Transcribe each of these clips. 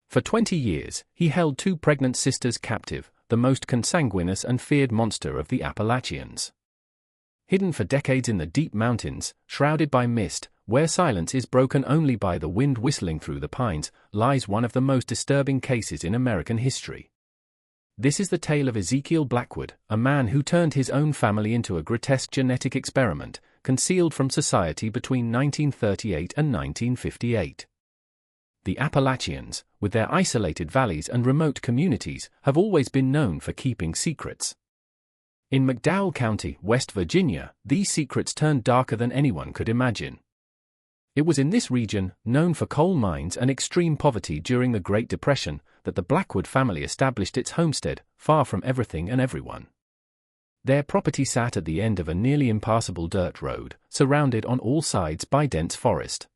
For 20 years, he held two pregnant sisters captive, the most consanguineous and feared monster of the Appalachians. Hidden for decades in the deep mountains, shrouded by mist, where silence is broken only by the wind whistling through the pines, lies one of the most disturbing cases in American history. This is the tale of Ezekiel Blackwood, a man who turned his own family into a grotesque genetic experiment, concealed from society between 1938 and 1958. The Appalachians, with their isolated valleys and remote communities, have always been known for keeping secrets. In McDowell County, West Virginia, these secrets turned darker than anyone could imagine. It was in this region, known for coal mines and extreme poverty during the Great Depression, that the Blackwood family established its homestead, far from everything and everyone. Their property sat at the end of a nearly impassable dirt road, surrounded on all sides by dense forest.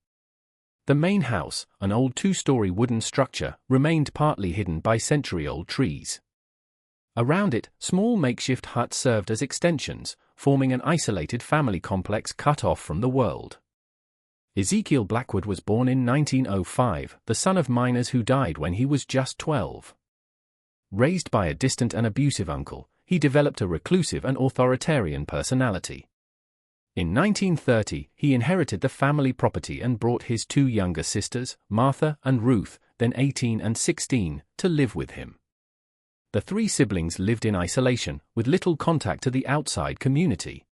The main house, an old two-story wooden structure, remained partly hidden by century-old trees. Around it, small makeshift huts served as extensions, forming an isolated family complex cut off from the world. Ezekiel Blackwood was born in 1905, the son of miners who died when he was just 12. Raised by a distant and abusive uncle, he developed a reclusive and authoritarian personality. In 1930, he inherited the family property and brought his two younger sisters, Martha and Ruth, then 18 and 16, to live with him. The three siblings lived in isolation, with little contact to the outside community.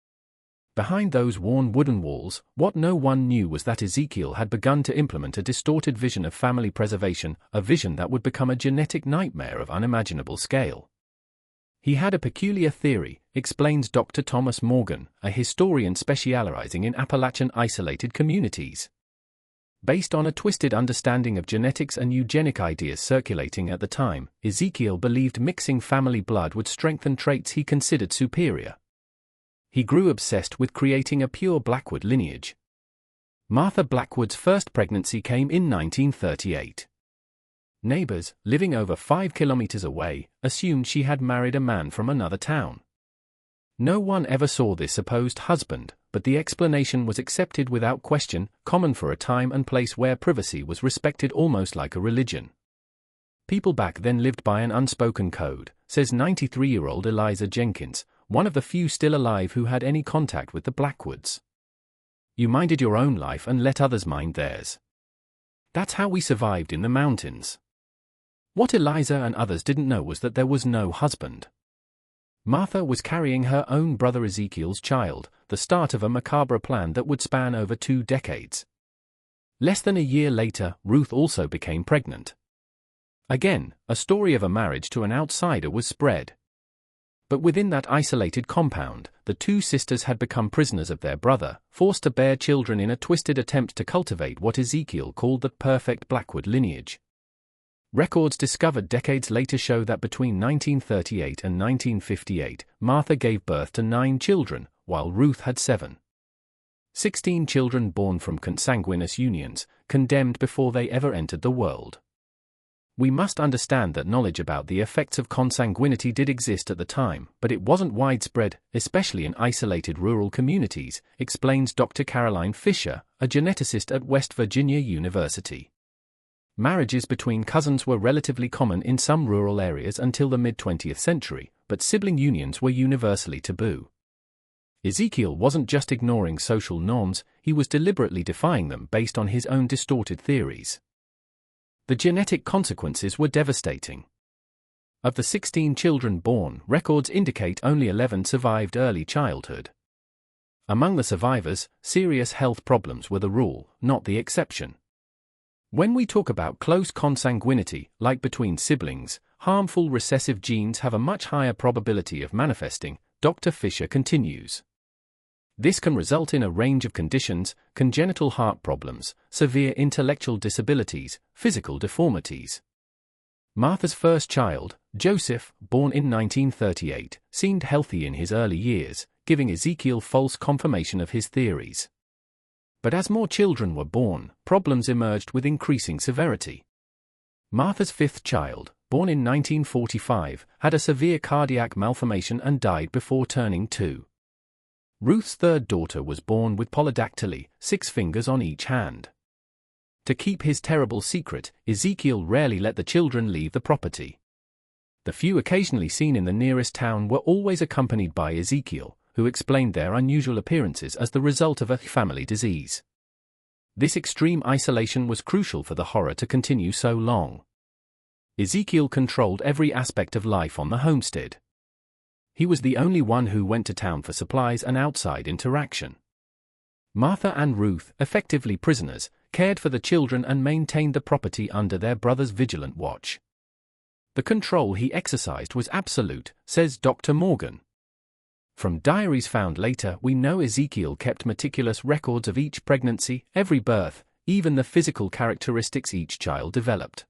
Behind those worn wooden walls, what no one knew was that Ezekiel had begun to implement a distorted vision of family preservation, a vision that would become a genetic nightmare of unimaginable scale. He had a peculiar theory, explains Dr. Thomas Morgan, a historian specializing in Appalachian isolated communities. Based on a twisted understanding of genetics and eugenic ideas circulating at the time, Ezekiel believed mixing family blood would strengthen traits he considered superior. He grew obsessed with creating a pure Blackwood lineage. Martha Blackwood's first pregnancy came in 1938. Neighbors, living over 5 kilometers away, assumed she had married a man from another town. No one ever saw this supposed husband, but the explanation was accepted without question, common for a time and place where privacy was respected almost like a religion. People back then lived by an unspoken code, says 93-year-old Eliza Jenkins, one of the few still alive who had any contact with the Blackwoods. You minded your own life and let others mind theirs. That's how we survived in the mountains. What Eliza and others didn't know was that there was no husband. Martha was carrying her own brother Ezekiel's child, the start of a macabre plan that would span over 2 decades. Less than a year later, Ruth also became pregnant. Again, a story of a marriage to an outsider was spread. But within that isolated compound, the two sisters had become prisoners of their brother, forced to bear children in a twisted attempt to cultivate what Ezekiel called the perfect Blackwood lineage. Records discovered decades later show that between 1938 and 1958, Martha gave birth to 9 children, while Ruth had 7. 16 children born from consanguineous unions, condemned before they ever entered the world. We must understand that knowledge about the effects of consanguinity did exist at the time, but it wasn't widespread, especially in isolated rural communities, explains Dr. Caroline Fisher, a geneticist at West Virginia University. Marriages between cousins were relatively common in some rural areas until the mid-20th century, but sibling unions were universally taboo. Ezekiel wasn't just ignoring social norms, he was deliberately defying them based on his own distorted theories. The genetic consequences were devastating. Of the 16 children born, records indicate only 11 survived early childhood. Among the survivors, serious health problems were the rule, not the exception. When we talk about close consanguinity, like between siblings, harmful recessive genes have a much higher probability of manifesting, Dr. Fisher continues. This can result in a range of conditions: congenital heart problems, severe intellectual disabilities, physical deformities. Martha's first child, Joseph, born in 1938, seemed healthy in his early years, giving Ezekiel false confirmation of his theories. But as more children were born, problems emerged with increasing severity. Martha's 5th child, born in 1945, had a severe cardiac malformation and died before turning 2. Ruth's 3rd daughter was born with polydactyly, 6 fingers on each hand. To keep his terrible secret, Ezekiel rarely let the children leave the property. The few occasionally seen in the nearest town were always accompanied by Ezekiel, who explained their unusual appearances as the result of a family disease. This extreme isolation was crucial for the horror to continue so long. Ezekiel controlled every aspect of life on the homestead. He was the only one who went to town for supplies and outside interaction. Martha and Ruth, effectively prisoners, cared for the children and maintained the property under their brother's vigilant watch. The control he exercised was absolute, says Dr. Morgan. From diaries found later, we know Ezekiel kept meticulous records of each pregnancy, every birth, even the physical characteristics each child developed.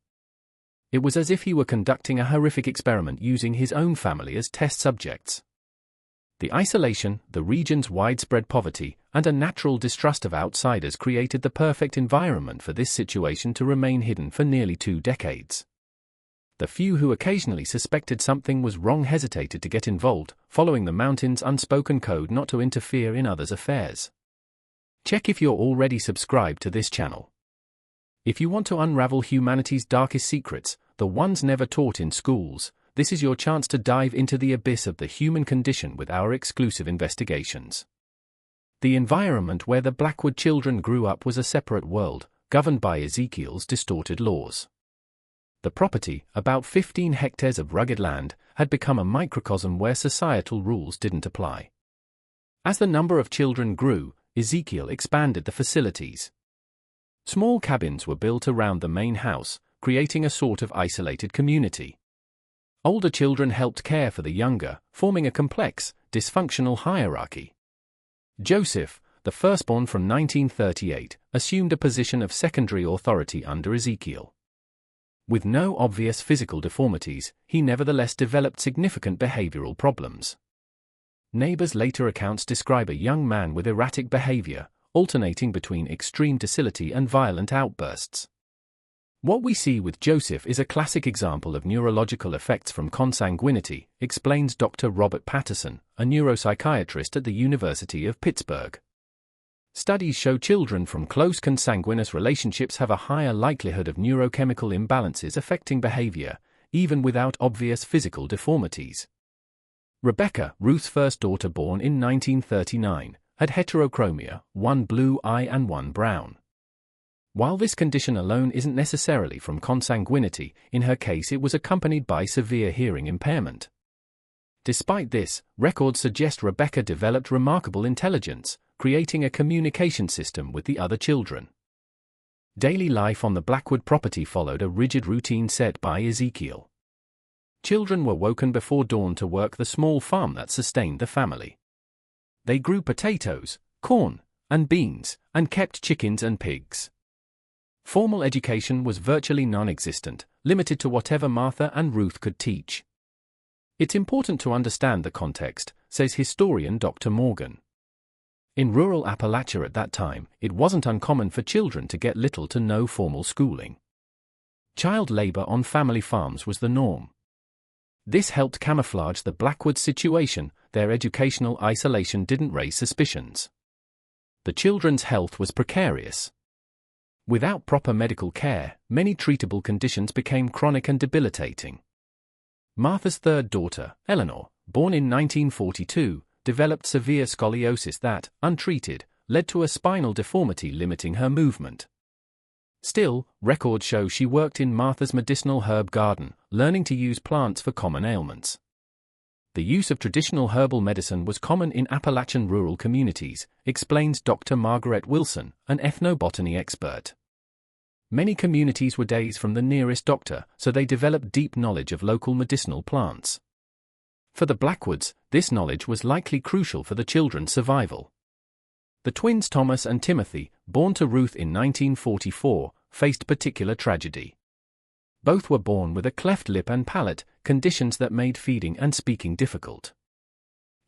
It was as if he were conducting a horrific experiment using his own family as test subjects. The isolation, the region's widespread poverty, and a natural distrust of outsiders created the perfect environment for this situation to remain hidden for nearly 2 decades. The few who occasionally suspected something was wrong hesitated to get involved, following the mountain's unspoken code not to interfere in others' affairs. Check if you're already subscribed to this channel. If you want to unravel humanity's darkest secrets, the ones never taught in schools, this is your chance to dive into the abyss of the human condition with our exclusive investigations. The environment where the Blackwood children grew up was a separate world, governed by Ezekiel's distorted laws. The property, about 15 hectares of rugged land, had become a microcosm where societal rules didn't apply. As the number of children grew, Ezekiel expanded the facilities. Small cabins were built around the main house, creating a sort of isolated community. Older children helped care for the younger, forming a complex, dysfunctional hierarchy. Joseph, the firstborn from 1938, assumed a position of secondary authority under Ezekiel. With no obvious physical deformities, he nevertheless developed significant behavioral problems. Neighbors' later accounts describe a young man with erratic behavior, alternating between extreme docility and violent outbursts. What we see with Joseph is a classic example of neurological effects from consanguinity, explains Dr. Robert Patterson, a neuropsychiatrist at the University of Pittsburgh. Studies show children from close consanguineous relationships have a higher likelihood of neurochemical imbalances affecting behavior, even without obvious physical deformities. Rebecca, Ruth's first daughter born in 1939, had heterochromia, one blue eye and one brown. While this condition alone isn't necessarily from consanguinity, in her case it was accompanied by severe hearing impairment. Despite this, records suggest Rebecca developed remarkable intelligence, creating a communication system with the other children. Daily life on the Blackwood property followed a rigid routine set by Ezekiel. Children were woken before dawn to work the small farm that sustained the family. They grew potatoes, corn, and beans, and kept chickens and pigs. Formal education was virtually non-existent, limited to whatever Martha and Ruth could teach. It's important to understand the context, says historian Dr. Morgan. In rural Appalachia at that time, it wasn't uncommon for children to get little to no formal schooling. Child labor on family farms was the norm. This helped camouflage the Blackwood situation. Their educational isolation didn't raise suspicions. The children's health was precarious. Without proper medical care, many treatable conditions became chronic and debilitating. Martha's third daughter, Eleanor, born in 1942, developed severe scoliosis that, untreated, led to a spinal deformity limiting her movement. Still, records show she worked in Martha's medicinal herb garden, learning to use plants for common ailments. The use of traditional herbal medicine was common in Appalachian rural communities, explains Dr. Margaret Wilson, an ethnobotany expert. Many communities were days from the nearest doctor, so they developed deep knowledge of local medicinal plants. For the Blackwoods, this knowledge was likely crucial for the children's survival. The twins Thomas and Timothy, born to Ruth in 1944, faced particular tragedy. Both were born with a cleft lip and palate, conditions that made feeding and speaking difficult.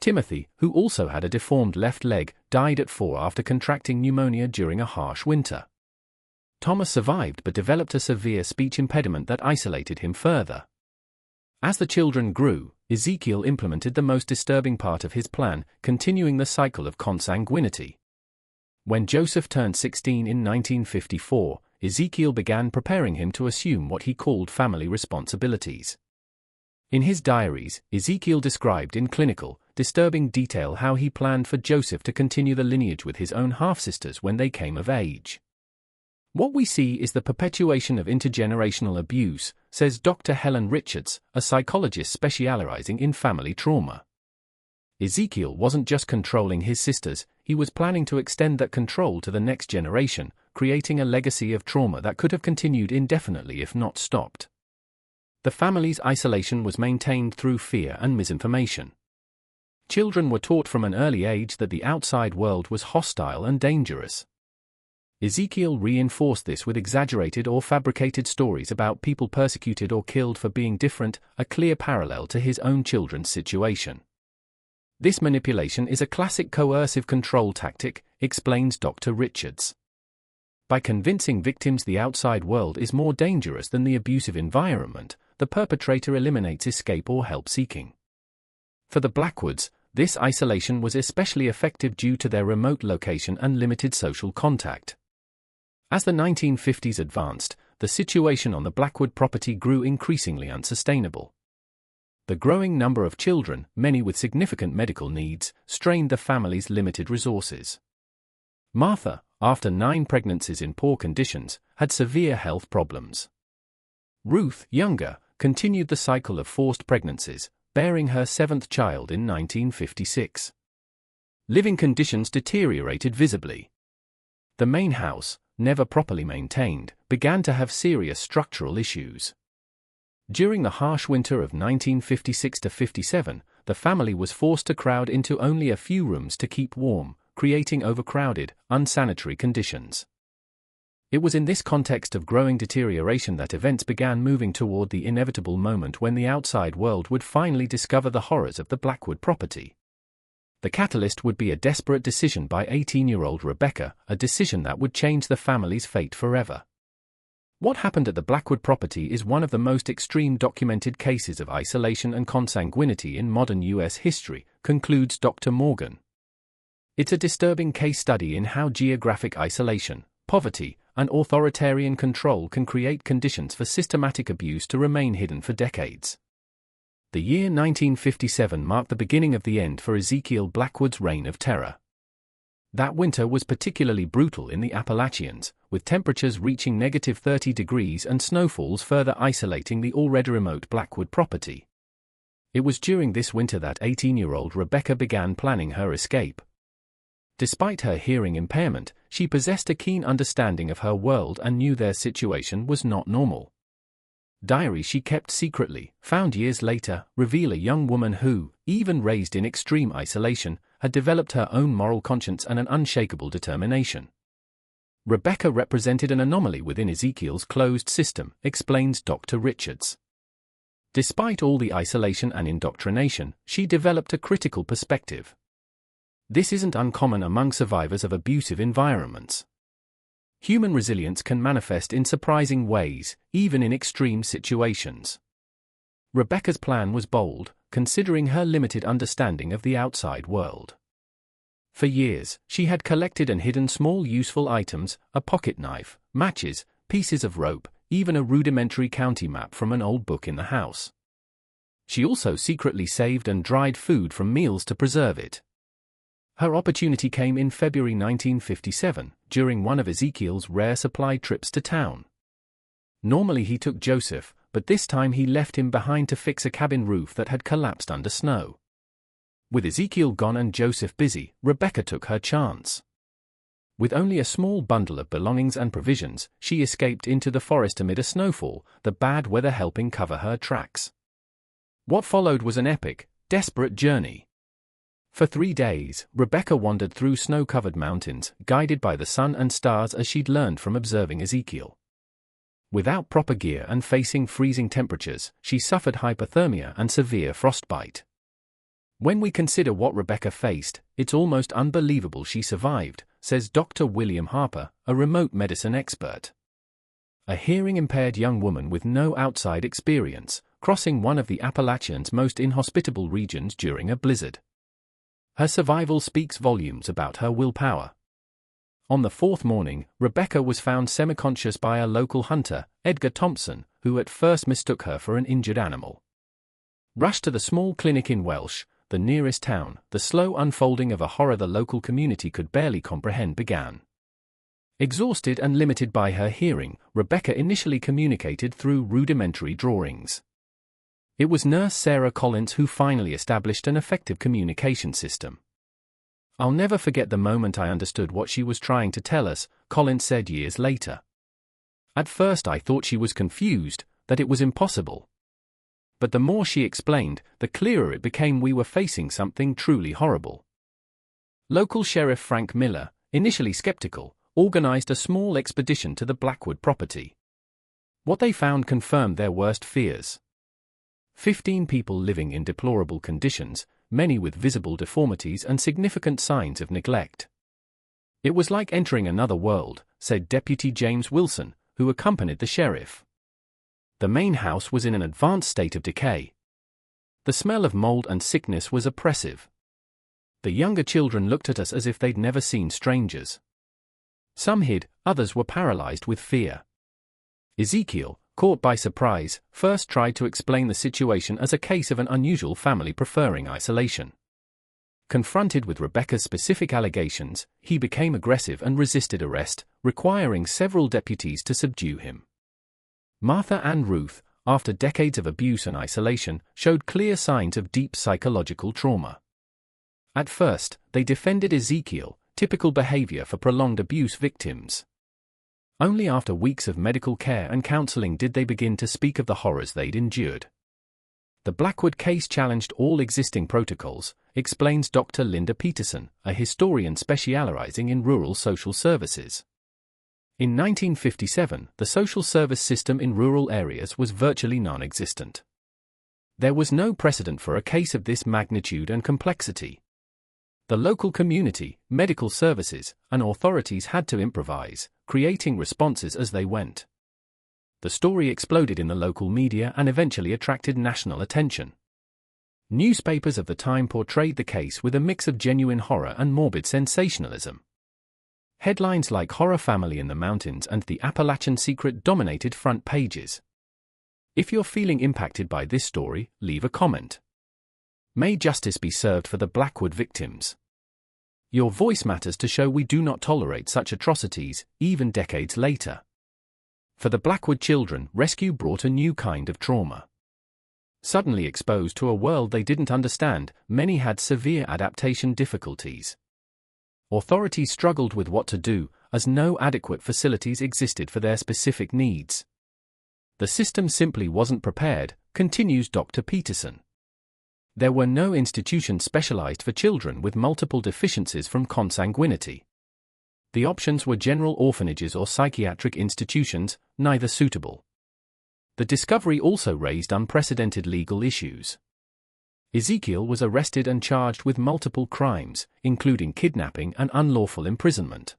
Timothy, who also had a deformed left leg, died at 4 after contracting pneumonia during a harsh winter. Thomas survived but developed a severe speech impediment that isolated him further. As the children grew, Ezekiel implemented the most disturbing part of his plan, continuing the cycle of consanguinity. When Joseph turned 16 in 1954, Ezekiel began preparing him to assume what he called family responsibilities. In his diaries, Ezekiel described in clinical, disturbing detail how he planned for Joseph to continue the lineage with his own half-sisters when they came of age. What we see is the perpetuation of intergenerational abuse, says Dr. Helen Richards, a psychologist specializing in family trauma. Ezekiel wasn't just controlling his sisters, he was planning to extend that control to the next generation, creating a legacy of trauma that could have continued indefinitely if not stopped. The family's isolation was maintained through fear and misinformation. Children were taught from an early age that the outside world was hostile and dangerous. Ezekiel reinforced this with exaggerated or fabricated stories about people persecuted or killed for being different, a clear parallel to his own children's situation. This manipulation is a classic coercive control tactic, explains Dr. Richards. By convincing victims the outside world is more dangerous than the abusive environment, the perpetrator eliminates escape or help seeking. For the Blackwoods, this isolation was especially effective due to their remote location and limited social contact. As the 1950s advanced, the situation on the Blackwood property grew increasingly unsustainable. The growing number of children, many with significant medical needs, strained the family's limited resources. Martha, after 9 pregnancies in poor conditions, had severe health problems. Ruth, younger, continued the cycle of forced pregnancies, bearing her 7th child in 1956. Living conditions deteriorated visibly. The main house, never properly maintained, began to have serious structural issues. During the harsh winter of 1956–57, the family was forced to crowd into only a few rooms to keep warm, creating overcrowded, unsanitary conditions. It was in this context of growing deterioration that events began moving toward the inevitable moment when the outside world would finally discover the horrors of the Blackwood property. The catalyst would be a desperate decision by 18-year-old Rebecca, a decision that would change the family's fate forever. What happened at the Blackwood property is one of the most extreme documented cases of isolation and consanguinity in modern U.S. history, concludes Dr. Morgan. It's a disturbing case study in how geographic isolation, poverty, and authoritarian control can create conditions for systematic abuse to remain hidden for decades. The year 1957 marked the beginning of the end for Ezekiel Blackwood's reign of terror. That winter was particularly brutal in the Appalachians, with temperatures reaching -30 degrees and snowfalls further isolating the already remote Blackwood property. It was during this winter that 18-year-old Rebecca began planning her escape. Despite her hearing impairment, she possessed a keen understanding of her world and knew their situation was not normal. Diaries she kept secretly, found years later, reveal a young woman who, even raised in extreme isolation, had developed her own moral conscience and an unshakable determination. Rebecca represented an anomaly within Ezekiel's closed system, explains Dr. Richards. Despite all the isolation and indoctrination, she developed a critical perspective. This isn't uncommon among survivors of abusive environments. Human resilience can manifest in surprising ways, even in extreme situations. Rebecca's plan was bold, considering her limited understanding of the outside world. For years, she had collected and hidden small useful items, a pocket knife, matches, pieces of rope, even a rudimentary county map from an old book in the house. She also secretly saved and dried food from meals to preserve it. Her opportunity came in February 1957, during one of Ezekiel's rare supply trips to town. Normally he took Joseph, but this time he left him behind to fix a cabin roof that had collapsed under snow. With Ezekiel gone and Joseph busy, Rebecca took her chance. With only a small bundle of belongings and provisions, she escaped into the forest amid a snowfall, the bad weather helping cover her tracks. What followed was an epic, desperate journey. For 3 days, Rebecca wandered through snow-covered mountains, guided by the sun and stars as she'd learned from observing Ezekiel. Without proper gear and facing freezing temperatures, she suffered hypothermia and severe frostbite. When we consider what Rebecca faced, it's almost unbelievable she survived, says Dr. William Harper, a remote medicine expert. A hearing-impaired young woman with no outside experience, crossing one of the Appalachians' most inhospitable regions during a blizzard. Her survival speaks volumes about her willpower. On the fourth morning, Rebecca was found semi-conscious by a local hunter, Edgar Thompson, who at first mistook her for an injured animal. Rushed to the small clinic in Welsh, the nearest town, the slow unfolding of a horror the local community could barely comprehend began. Exhausted and limited by her hearing, Rebecca initially communicated through rudimentary drawings. It was nurse Sarah Collins who finally established an effective communication system. "I'll never forget the moment I understood what she was trying to tell us," Collins said years later. "At first I thought she was confused, that it was impossible. But the more she explained, the clearer it became we were facing something truly horrible." Local Sheriff Frank Miller, initially skeptical, organized a small expedition to the Blackwood property. What they found confirmed their worst fears. 15 people living in deplorable conditions, many with visible deformities and significant signs of neglect. "It was like entering another world," said Deputy James Wilson, who accompanied the sheriff. The main house was in an advanced state of decay. The smell of mold and sickness was oppressive. The younger children looked at us as if they'd never seen strangers. Some hid, others were paralyzed with fear. Ezekiel, caught by surprise, first tried to explain the situation as a case of an unusual family preferring isolation. Confronted with Rebecca's specific allegations, he became aggressive and resisted arrest, requiring several deputies to subdue him. Martha and Ruth, after decades of abuse and isolation, showed clear signs of deep psychological trauma. At first, they defended Ezekiel, typical behavior for prolonged abuse victims. Only after weeks of medical care and counseling did they begin to speak of the horrors they'd endured. "The Blackwood case challenged all existing protocols," explains Dr. Linda Peterson, a historian specializing in rural social services. In 1957, the social service system in rural areas was virtually non-existent. There was no precedent for a case of this magnitude and complexity. The local community, medical services, and authorities had to improvise, creating responses as they went. The story exploded in the local media and eventually attracted national attention. Newspapers of the time portrayed the case with a mix of genuine horror and morbid sensationalism. Headlines like "Horror Family in the Mountains" and "The Appalachian Secret" dominated front pages. If you're feeling impacted by this story, leave a comment. May justice be served for the Blackwood victims. Your voice matters to show we do not tolerate such atrocities, even decades later. For the Blackwood children, rescue brought a new kind of trauma. Suddenly exposed to a world they didn't understand, many had severe adaptation difficulties. Authorities struggled with what to do, as no adequate facilities existed for their specific needs. "The system simply wasn't prepared," continues Dr. Peterson. "There were no institutions specialized for children with multiple deficiencies from consanguinity. The options were general orphanages or psychiatric institutions, neither suitable." The discovery also raised unprecedented legal issues. Ezekiel was arrested and charged with multiple crimes, including kidnapping and unlawful imprisonment.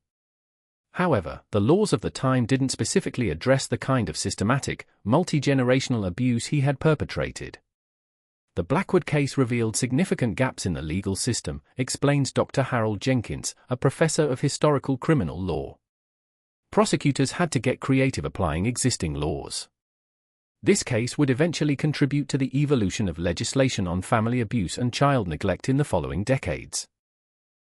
However, the laws of the time didn't specifically address the kind of systematic, multi-generational abuse he had perpetrated. The Blackwood case revealed significant gaps in the legal system, explains Dr. Harold Jenkins, a professor of historical criminal law. Prosecutors had to get creative applying existing laws. This case would eventually contribute to the evolution of legislation on family abuse and child neglect in the following decades.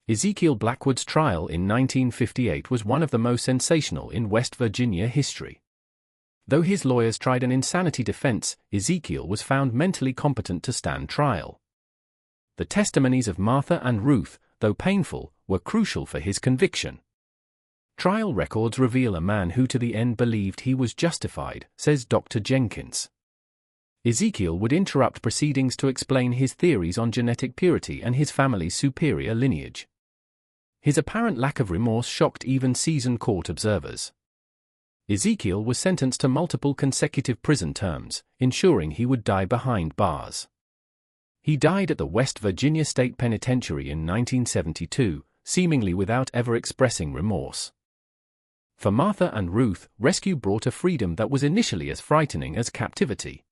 Ezekiel Blackwood's trial in 1958 was one of the most sensational in West Virginia history. Though his lawyers tried an insanity defense, Ezekiel was found mentally competent to stand trial. The testimonies of Martha and Ruth, though painful, were crucial for his conviction. "Trial records reveal a man who to the end believed he was justified," says Dr. Jenkins. Ezekiel would interrupt proceedings to explain his theories on genetic purity and his family's superior lineage. His apparent lack of remorse shocked even seasoned court observers. Ezekiel was sentenced to multiple consecutive prison terms, ensuring he would die behind bars. He died at the West Virginia State Penitentiary in 1972, seemingly without ever expressing remorse. For Martha and Ruth, rescue brought a freedom that was initially as frightening as captivity.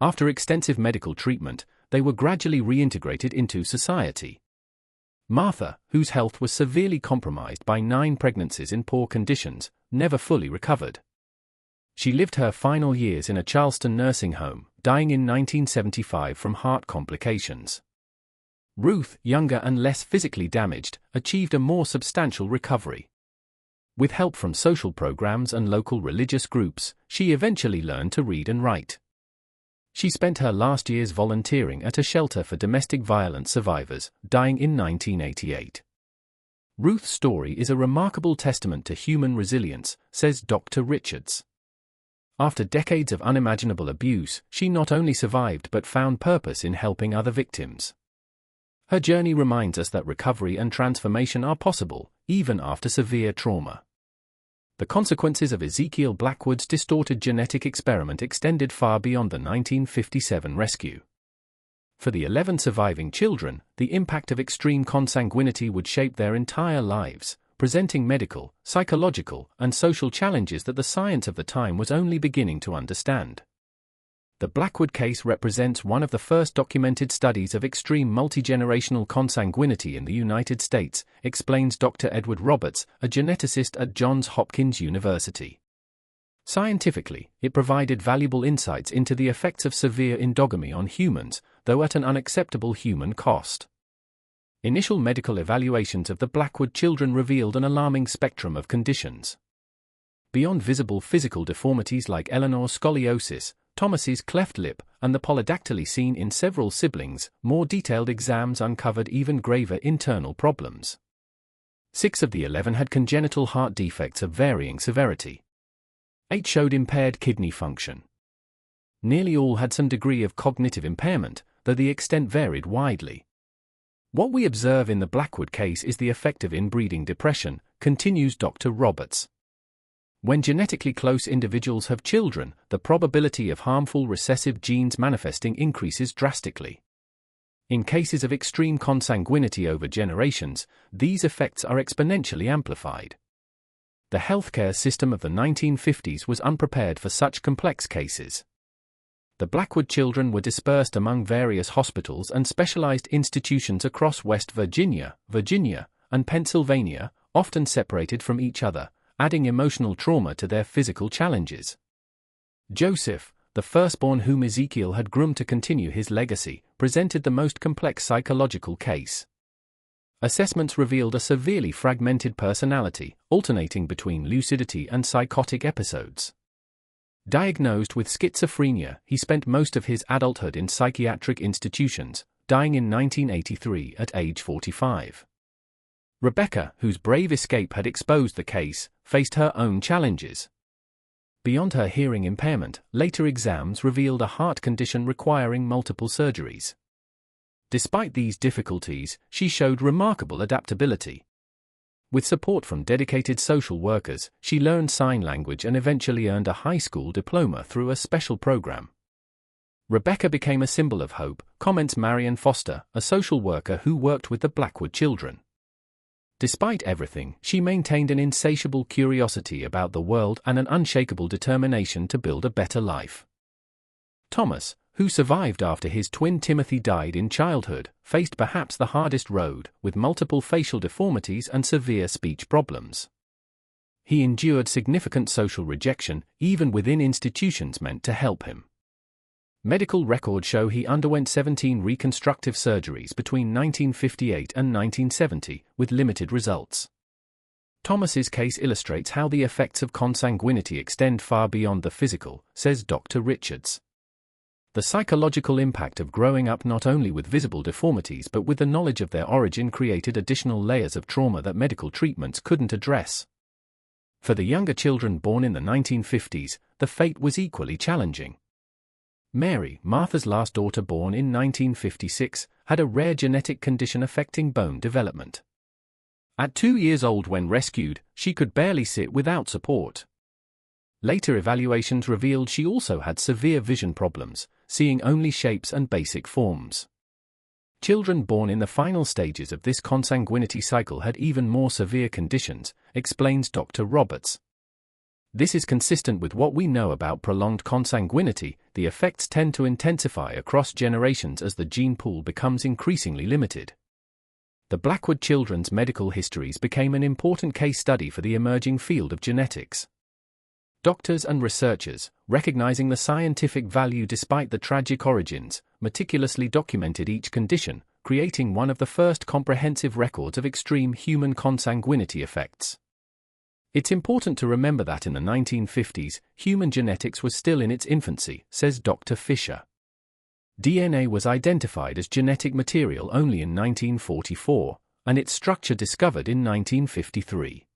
After extensive medical treatment, they were gradually reintegrated into society. Martha, whose health was severely compromised by 9 pregnancies in poor conditions, never fully recovered. She lived her final years in a Charleston nursing home, dying in 1975 from heart complications. Ruth, younger and less physically damaged, achieved a more substantial recovery. With help from social programs and local religious groups, she eventually learned to read and write. She spent her last years volunteering at a shelter for domestic violence survivors, dying in 1988. Ruth's story is a remarkable testament to human resilience, says Dr. Richards. After decades of unimaginable abuse, she not only survived but found purpose in helping other victims. Her journey reminds us that recovery and transformation are possible, even after severe trauma. The consequences of Ezekiel Blackwood's distorted genetic experiment extended far beyond the 1957 rescue. For the 11 surviving children, the impact of extreme consanguinity would shape their entire lives, presenting medical, psychological, and social challenges that the science of the time was only beginning to understand. The Blackwood case represents one of the first documented studies of extreme multigenerational consanguinity in the United States, explains Dr. Edward Roberts, a geneticist at Johns Hopkins University. Scientifically, it provided valuable insights into the effects of severe endogamy on humans, though at an unacceptable human cost. Initial medical evaluations of the Blackwood children revealed an alarming spectrum of conditions. Beyond visible physical deformities like Eleanor's scoliosis, Thomas's cleft lip, and the polydactyly seen in several siblings, more detailed exams uncovered even graver internal problems. 6 of the 11 had congenital heart defects of varying severity. 8 showed impaired kidney function. Nearly all had some degree of cognitive impairment, though the extent varied widely. What we observe in the Blackwood case is the effect of inbreeding depression, continues Dr. Roberts. When genetically close individuals have children, the probability of harmful recessive genes manifesting increases drastically. In cases of extreme consanguinity over generations, these effects are exponentially amplified. The healthcare system of the 1950s was unprepared for such complex cases. The Blackwood children were dispersed among various hospitals and specialized institutions across West Virginia, and Pennsylvania, often separated from each other, adding emotional trauma to their physical challenges. Joseph, the firstborn whom Ezekiel had groomed to continue his legacy, presented the most complex psychological case. Assessments revealed a severely fragmented personality, alternating between lucidity and psychotic episodes. Diagnosed with schizophrenia, he spent most of his adulthood in psychiatric institutions, dying in 1983 at age 45. Rebecca, whose brave escape had exposed the case, faced her own challenges. Beyond her hearing impairment, later exams revealed a heart condition requiring multiple surgeries. Despite these difficulties, she showed remarkable adaptability. With support from dedicated social workers, she learned sign language and eventually earned a high school diploma through a special program. Rebecca became a symbol of hope, comments Marion Foster, a social worker who worked with the Blackwood children. Despite everything, she maintained an insatiable curiosity about the world and an unshakable determination to build a better life. Thomas, who survived after his twin Timothy died in childhood, faced perhaps the hardest road, with multiple facial deformities and severe speech problems. He endured significant social rejection, even within institutions meant to help him. Medical records show he underwent 17 reconstructive surgeries between 1958 and 1970, with limited results. Thomas's case illustrates how the effects of consanguinity extend far beyond the physical, says Dr. Richards. The psychological impact of growing up not only with visible deformities but with the knowledge of their origin created additional layers of trauma that medical treatments couldn't address. For the younger children born in the 1950s, the fate was equally challenging. Mary, Martha's last daughter born in 1956, had a rare genetic condition affecting bone development. At 2 years old when rescued, she could barely sit without support. Later evaluations revealed she also had severe vision problems, seeing only shapes and basic forms. Children born in the final stages of this consanguinity cycle had even more severe conditions, explains Dr. Roberts. This is consistent with what we know about prolonged consanguinity. The effects tend to intensify across generations as the gene pool becomes increasingly limited. The Blackwood children's medical histories became an important case study for the emerging field of genetics. Doctors and researchers, recognizing the scientific value despite the tragic origins, meticulously documented each condition, creating one of the first comprehensive records of extreme human consanguinity effects. It's important to remember that in the 1950s, human genetics was still in its infancy, says Dr. Fisher. DNA was identified as genetic material only in 1944, and its structure discovered in 1953.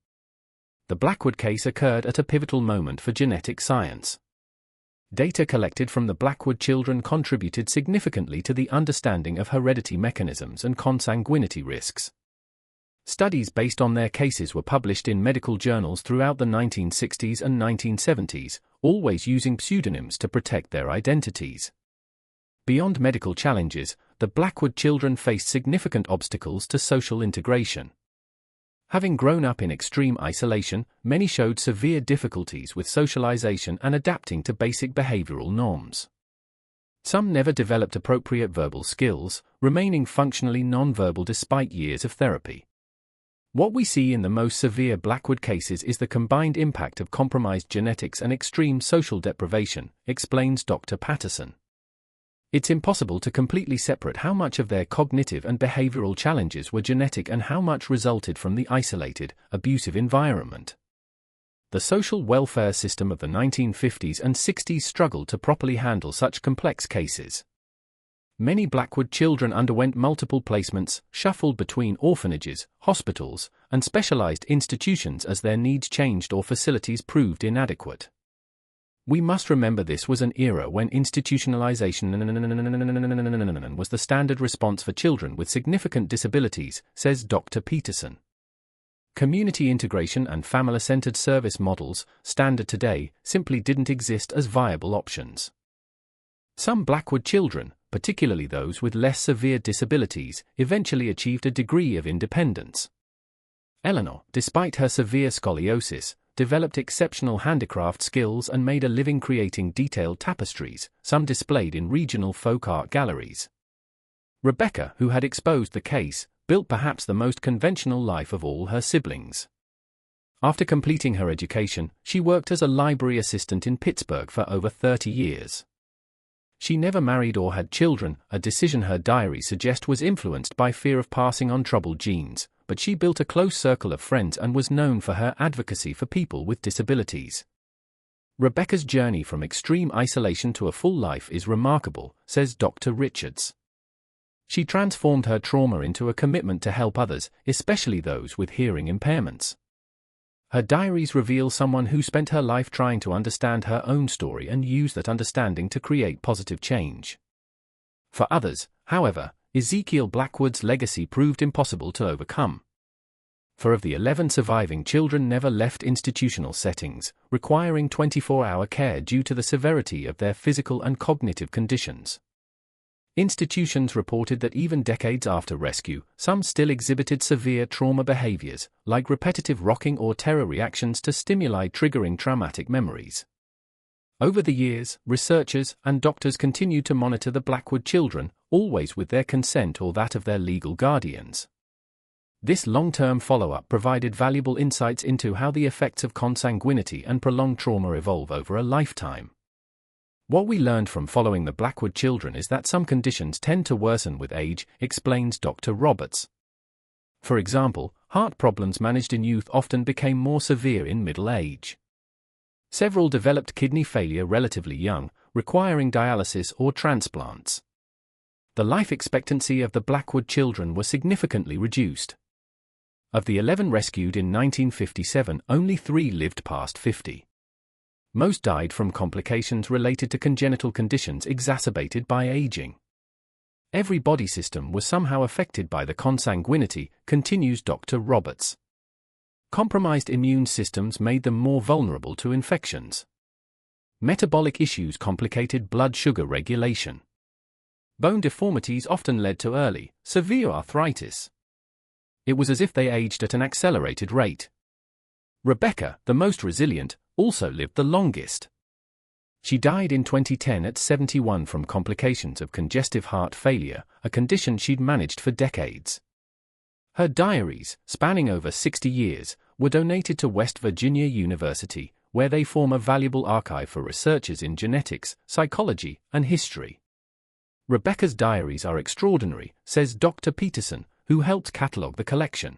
The Blackwood case occurred at a pivotal moment for genetic science. Data collected from the Blackwood children contributed significantly to the understanding of heredity mechanisms and consanguinity risks. Studies based on their cases were published in medical journals throughout the 1960s and 1970s, always using pseudonyms to protect their identities. Beyond medical challenges, the Blackwood children faced significant obstacles to social integration. Having grown up in extreme isolation, many showed severe difficulties with socialization and adapting to basic behavioral norms. Some never developed appropriate verbal skills, remaining functionally nonverbal despite years of therapy. What we see in the most severe Blackwood cases is the combined impact of compromised genetics and extreme social deprivation, explains Dr. Patterson. It's impossible to completely separate how much of their cognitive and behavioral challenges were genetic and how much resulted from the isolated, abusive environment. The social welfare system of the 1950s and 60s struggled to properly handle such complex cases. Many Blackwood children underwent multiple placements, shuffled between orphanages, hospitals, and specialized institutions as their needs changed or facilities proved inadequate. We must remember this was an era when institutionalization was the standard response for children with significant disabilities, says Dr. Peterson. Community integration and family-centered service models, standard today, simply didn't exist as viable options. Some Blackwood children, particularly those with less severe disabilities, eventually achieved a degree of independence. Eleanor, despite her severe scoliosis, developed exceptional handicraft skills and made a living creating detailed tapestries, some displayed in regional folk art galleries. Rebecca, who had exposed the case, built perhaps the most conventional life of all her siblings. After completing her education, she worked as a library assistant in Pittsburgh for over 30 years. She never married or had children, a decision her diary suggests was influenced by fear of passing on troubled genes, but she built a close circle of friends and was known for her advocacy for people with disabilities. Rebecca's journey from extreme isolation to a full life is remarkable, says Dr. Richards. She transformed her trauma into a commitment to help others, especially those with hearing impairments. Her diaries reveal someone who spent her life trying to understand her own story and use that understanding to create positive change. For others, however, Ezekiel Blackwood's legacy proved impossible to overcome. 4 of the 11 surviving children never left institutional settings, requiring 24-hour care due to the severity of their physical and cognitive conditions. Institutions reported that even decades after rescue, some still exhibited severe trauma behaviors, like repetitive rocking or terror reactions to stimuli triggering traumatic memories. Over the years, researchers and doctors continued to monitor the Blackwood children, always with their consent or that of their legal guardians. This long-term follow-up provided valuable insights into how the effects of consanguinity and prolonged trauma evolve over a lifetime. What we learned from following the Blackwood children is that some conditions tend to worsen with age, explains Dr. Roberts. For example, heart problems managed in youth often became more severe in middle age. Several developed kidney failure relatively young, requiring dialysis or transplants. The life expectancy of the Blackwood children was significantly reduced. Of the 11 rescued in 1957, only 3 lived past 50. Most died from complications related to congenital conditions exacerbated by aging. Every body system was somehow affected by the consanguinity, continues Dr. Roberts. Compromised immune systems made them more vulnerable to infections. Metabolic issues complicated blood sugar regulation. Bone deformities often led to early, severe arthritis. It was as if they aged at an accelerated rate. Rebecca, the most resilient, also lived the longest. She died in 2010 at 71 from complications of congestive heart failure, a condition she'd managed for decades. Her diaries, spanning over 60 years, were donated to West Virginia University, where they form a valuable archive for researchers in genetics, psychology, and history. Rebecca's diaries are extraordinary, says Dr. Peterson, who helped catalogue the collection.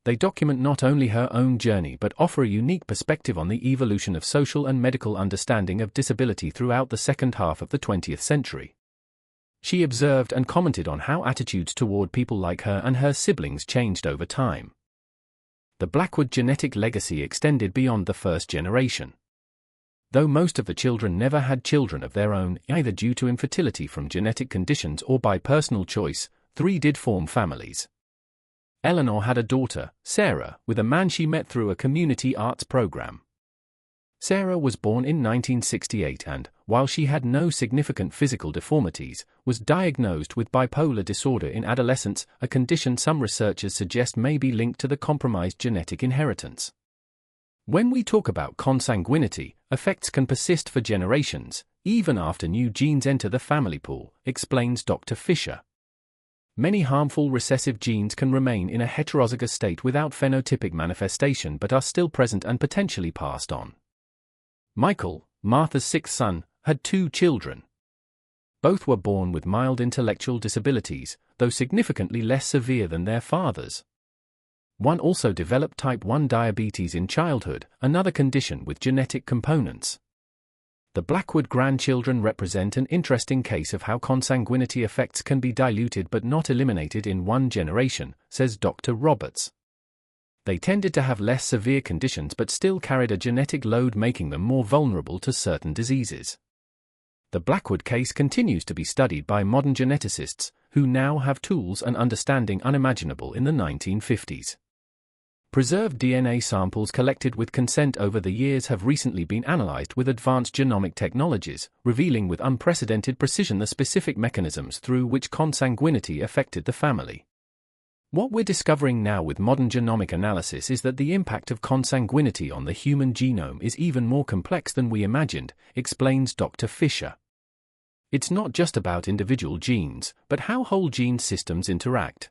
They document not only her own journey but offer a unique perspective on the evolution of social and medical understanding of disability throughout the second half of the 20th century. She observed and commented on how attitudes toward people like her and her siblings changed over time. The Blackwood genetic legacy extended beyond the first generation. Though most of the children never had children of their own, either due to infertility from genetic conditions or by personal choice, 3 did form families. Eleanor had a daughter, Sarah, with a man she met through a community arts program. Sarah was born in 1968 and, while she had no significant physical deformities, was diagnosed with bipolar disorder in adolescence, a condition some researchers suggest may be linked to the compromised genetic inheritance. When we talk about consanguinity, effects can persist for generations, even after new genes enter the family pool, explains Dr. Fisher. Many harmful recessive genes can remain in a heterozygous state without phenotypic manifestation but are still present and potentially passed on. Michael, Martha's 6th son, had 2 children. Both were born with mild intellectual disabilities, though significantly less severe than their fathers. One also developed type 1 diabetes in childhood, another condition with genetic components. The Blackwood grandchildren represent an interesting case of how consanguinity effects can be diluted but not eliminated in one generation, says Dr. Roberts. They tended to have less severe conditions but still carried a genetic load, making them more vulnerable to certain diseases. The Blackwood case continues to be studied by modern geneticists, who now have tools and understanding unimaginable in the 1950s. Preserved DNA samples collected with consent over the years have recently been analyzed with advanced genomic technologies, revealing with unprecedented precision the specific mechanisms through which consanguinity affected the family. What we're discovering now with modern genomic analysis is that the impact of consanguinity on the human genome is even more complex than we imagined, explains Dr. Fisher. It's not just about individual genes, but how whole gene systems interact.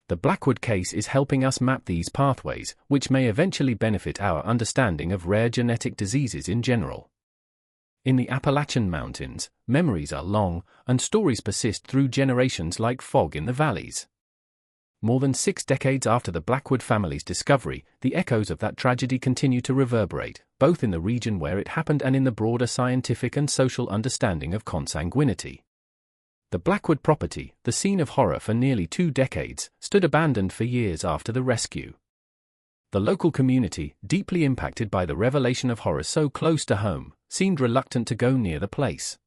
The Blackwood case is helping us map these pathways, which may eventually benefit our understanding of rare genetic diseases in general. In the Appalachian Mountains, memories are long, and stories persist through generations like fog in the valleys. More than 6 decades after the Blackwood family's discovery, the echoes of that tragedy continue to reverberate, both in the region where it happened and in the broader scientific and social understanding of consanguinity. The Blackwood property, the scene of horror for nearly 2 decades, stood abandoned for years after the rescue. The local community, deeply impacted by the revelation of horror so close to home, seemed reluctant to go near the place.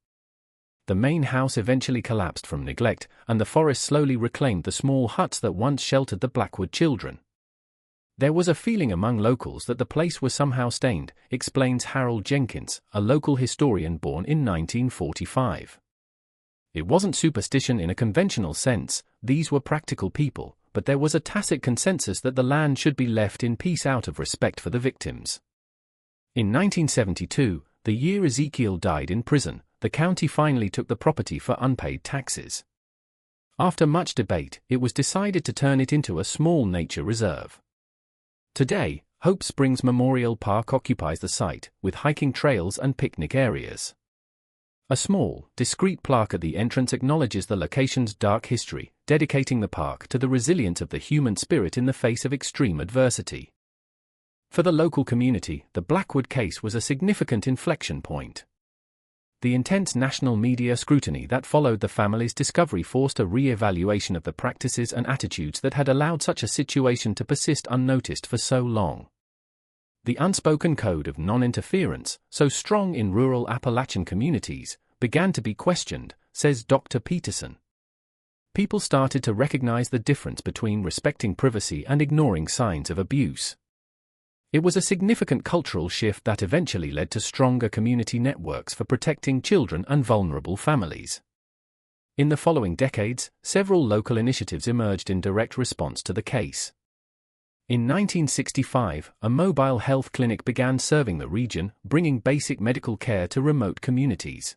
The main house eventually collapsed from neglect, and the forest slowly reclaimed the small huts that once sheltered the Blackwood children. There was a feeling among locals that the place was somehow stained, explains Harold Jenkins, a local historian born in 1945. It wasn't superstition in a conventional sense, these were practical people, but there was a tacit consensus that the land should be left in peace out of respect for the victims. In 1972, the year Ezekiel died in prison, the county finally took the property for unpaid taxes. After much debate, it was decided to turn it into a small nature reserve. Today, Hope Springs Memorial Park occupies the site, with hiking trails and picnic areas. A small, discreet plaque at the entrance acknowledges the location's dark history, dedicating the park to the resilience of the human spirit in the face of extreme adversity. For the local community, the Blackwood case was a significant inflection point. The intense national media scrutiny that followed the family's discovery forced a re-evaluation of the practices and attitudes that had allowed such a situation to persist unnoticed for so long. The unspoken code of non-interference, so strong in rural Appalachian communities, began to be questioned, says Dr. Peterson. People started to recognize the difference between respecting privacy and ignoring signs of abuse. It was a significant cultural shift that eventually led to stronger community networks for protecting children and vulnerable families. In the following decades, several local initiatives emerged in direct response to the case. In 1965, a mobile health clinic began serving the region, bringing basic medical care to remote communities.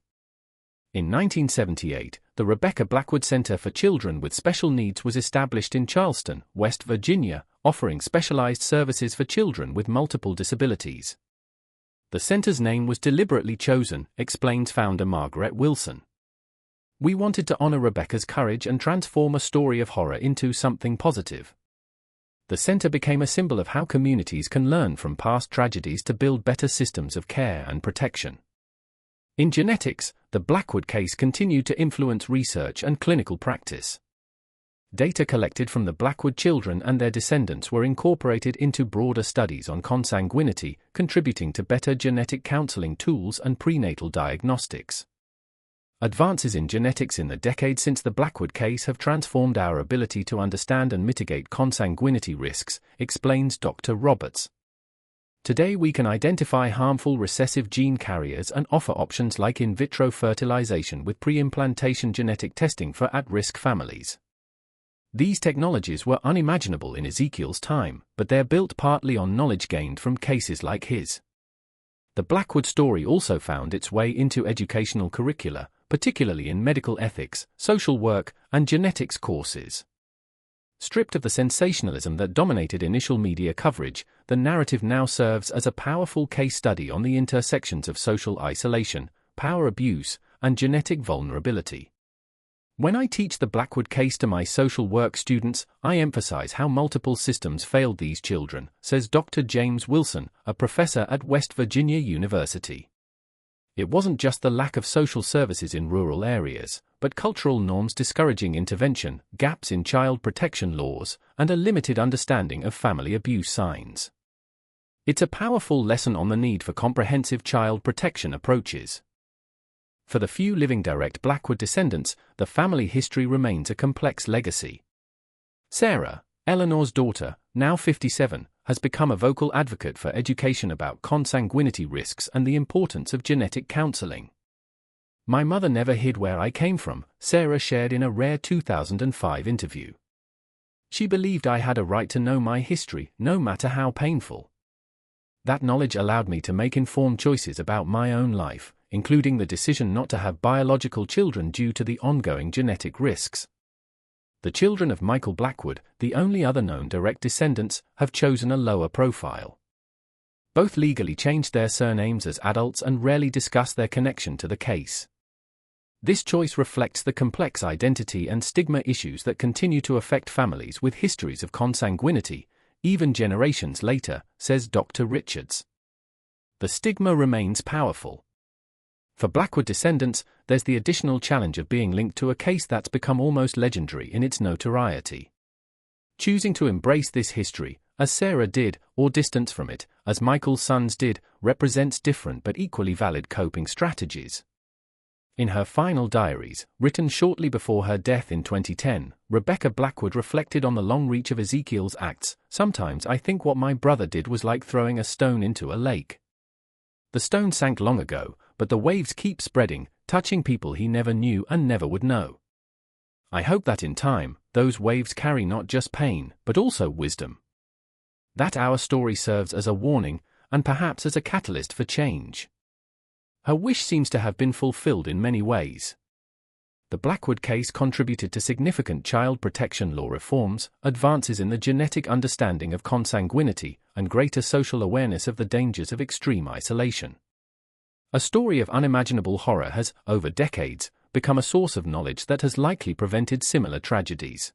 In 1978, the Rebecca Blackwood Center for Children with Special Needs was established in Charleston, West Virginia, offering specialized services for children with multiple disabilities. The center's name was deliberately chosen, explains founder Margaret Wilson. We wanted to honor Rebecca's courage and transform a story of horror into something positive. The center became a symbol of how communities can learn from past tragedies to build better systems of care and protection. In genetics, the Blackwood case continued to influence research and clinical practice. Data collected from the Blackwood children and their descendants were incorporated into broader studies on consanguinity, contributing to better genetic counseling tools and prenatal diagnostics. Advances in genetics in the decades since the Blackwood case have transformed our ability to understand and mitigate consanguinity risks, explains Dr. Roberts. Today we can identify harmful recessive gene carriers and offer options like in vitro fertilization with pre-implantation genetic testing for at-risk families. These technologies were unimaginable in Ezekiel's time, but they're built partly on knowledge gained from cases like his. The Blackwood story also found its way into educational curricula, particularly in medical ethics, social work, and genetics courses. Stripped of the sensationalism that dominated initial media coverage, the narrative now serves as a powerful case study on the intersections of social isolation, power abuse, and genetic vulnerability. When I teach the Blackwood case to my social work students, I emphasize how multiple systems failed these children, says Dr. James Wilson, a professor at West Virginia University. It wasn't just the lack of social services in rural areas, but cultural norms discouraging intervention, gaps in child protection laws, and a limited understanding of family abuse signs. It's a powerful lesson on the need for comprehensive child protection approaches. For the few living direct Blackwood descendants, the family history remains a complex legacy. Sarah, Eleanor's daughter, now 57, has become a vocal advocate for education about consanguinity risks and the importance of genetic counseling. My mother never hid where I came from, Sarah shared in a rare 2005 interview. She believed I had a right to know my history, no matter how painful. That knowledge allowed me to make informed choices about my own life, including the decision not to have biological children due to the ongoing genetic risks. The children of Michael Blackwood, the only other known direct descendants, have chosen a lower profile. Both legally changed their surnames as adults and rarely discuss their connection to the case. This choice reflects the complex identity and stigma issues that continue to affect families with histories of consanguinity, even generations later, says Dr. Richards. The stigma remains powerful. For Blackwood descendants, there's the additional challenge of being linked to a case that's become almost legendary in its notoriety. Choosing to embrace this history, as Sarah did, or distance from it, as Michael's sons did, represents different but equally valid coping strategies. In her final diaries, written shortly before her death in 2010, Rebecca Blackwood reflected on the long reach of Ezekiel's acts. Sometimes I think what my brother did was like throwing a stone into a lake. The stone sank long ago, but the waves keep spreading, touching people he never knew and never would know. I hope that in time, those waves carry not just pain, but also wisdom. That our story serves as a warning, and perhaps as a catalyst for change. Her wish seems to have been fulfilled in many ways. The Blackwood case contributed to significant child protection law reforms, advances in the genetic understanding of consanguinity, and greater social awareness of the dangers of extreme isolation. A story of unimaginable horror has, over decades, become a source of knowledge that has likely prevented similar tragedies.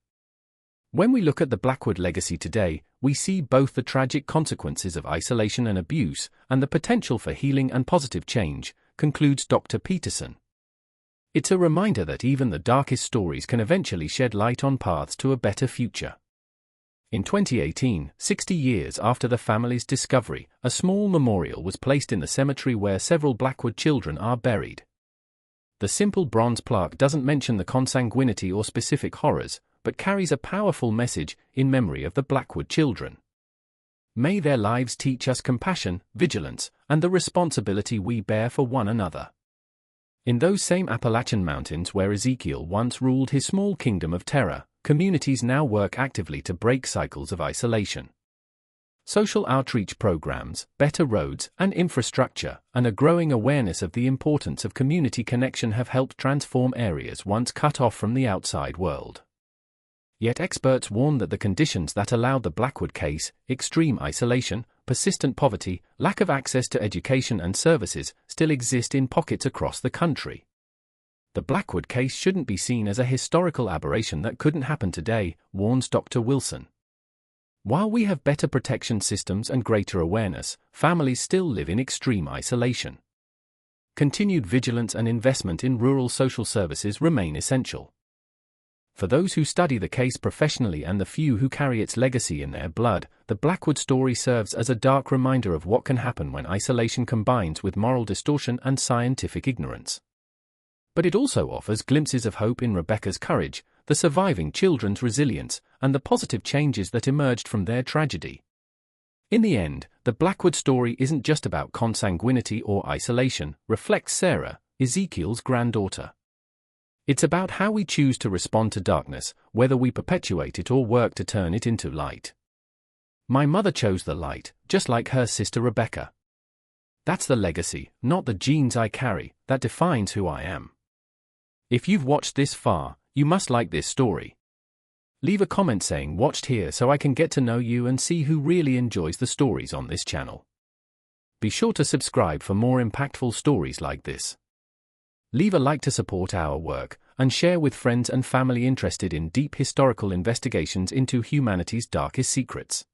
When we look at the Blackwood legacy today, we see both the tragic consequences of isolation and abuse, and the potential for healing and positive change, concludes Dr. Peterson. It's a reminder that even the darkest stories can eventually shed light on paths to a better future. In 2018, 60 years after the family's discovery, a small memorial was placed in the cemetery where several Blackwood children are buried. The simple bronze plaque doesn't mention the consanguinity or specific horrors, but carries a powerful message in memory of the Blackwood children. May their lives teach us compassion, vigilance, and the responsibility we bear for one another. In those same Appalachian Mountains where Ezekiel once ruled his small kingdom of terror, communities now work actively to break cycles of isolation. Social outreach programs, better roads and infrastructure, and a growing awareness of the importance of community connection have helped transform areas once cut off from the outside world. Yet experts warn that the conditions that allowed the Blackwood case, extreme isolation, persistent poverty, lack of access to education and services, still exist in pockets across the country. The Blackwood case shouldn't be seen as a historical aberration that couldn't happen today, warns Dr. Wilson. While we have better protection systems and greater awareness, families still live in extreme isolation. Continued vigilance and investment in rural social services remain essential. For those who study the case professionally and the few who carry its legacy in their blood, the Blackwood story serves as a dark reminder of what can happen when isolation combines with moral distortion and scientific ignorance. But it also offers glimpses of hope in Rebecca's courage, the surviving children's resilience, and the positive changes that emerged from their tragedy. In the end, the Blackwood story isn't just about consanguinity or isolation, reflects Sarah, Ezekiel's granddaughter. It's about how we choose to respond to darkness, whether we perpetuate it or work to turn it into light. My mother chose the light, just like her sister Rebecca. That's the legacy, not the genes I carry, that defines who I am. If you've watched this far, you must like this story. Leave a comment saying watched here so I can get to know you and see who really enjoys the stories on this channel. Be sure to subscribe for more impactful stories like this. Leave a like to support our work, and share with friends and family interested in deep historical investigations into humanity's darkest secrets.